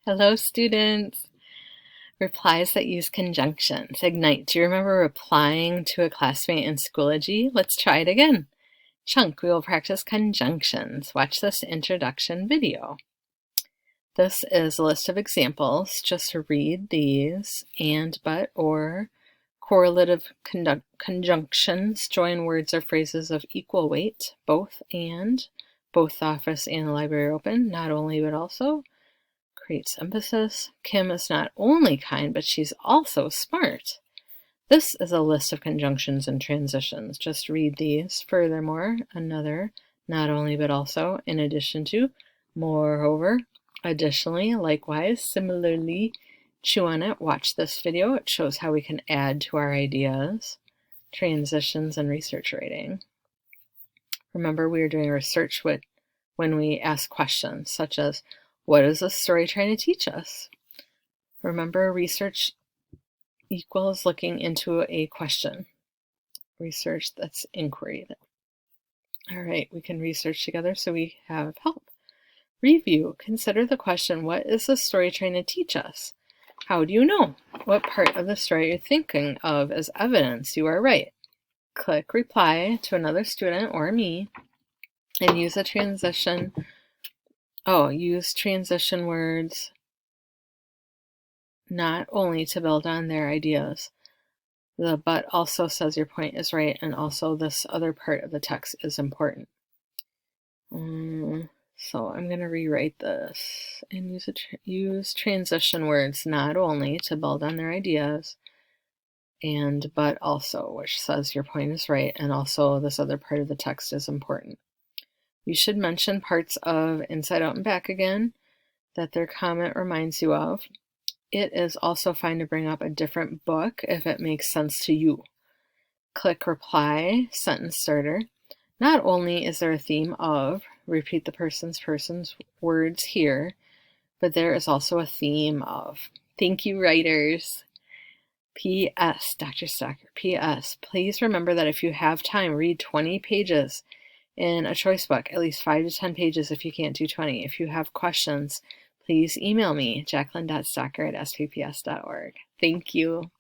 Hello, students. Replies that use conjunctions. Ignite. Do you remember replying to a classmate in Schoology? Let's try it again. Chunk, we will practice conjunctions. Watch this introduction video. This is a list of examples. Just read these. And, but, or. Correlative conjunctions join words or phrases of equal weight. Both and. Both the office and the library are open. Not only, but also. Creates emphasis. Kim is not only kind, but she's also smart. This is a list of conjunctions and transitions. Just read these. Furthermore, another, not only, but also, in addition to, moreover, additionally, likewise, similarly. Chew on it. Watch this video. It shows how we can add to our ideas. Transitions and research writing. Remember, we are doing research when we ask questions, such as, what is this story trying to teach us? Remember, research equals looking into a question. Research, that's inquiry. All right, we can research together so we have help. Review. Consider the question, what is the story trying to teach us? How do you know? What part of the story you're thinking of as evidence you are right? Click reply to another student or me and use a transition. Use transition words not only to build on their ideas. The but also says your point is right, and also this other part of the text is important. So I'm going to rewrite this and use transition words not only to build on their ideas, and but also, which says your point is right, and also this other part of the text is important. You should mention parts of Inside Out and Back Again that their comment reminds you of. It is also fine to bring up a different book if it makes sense to you. Click reply, sentence starter. Not only is there a theme of, repeat the person's words here, but there is also a theme of. Thank you, writers. P.S. Dr. Stacker, P.S. Please remember that if you have time, read 20 pages in a choice book, at least 5 to 10 pages if you can't do 20. If you have questions, please email me, jacqueline.stacker@spps.org. Thank you.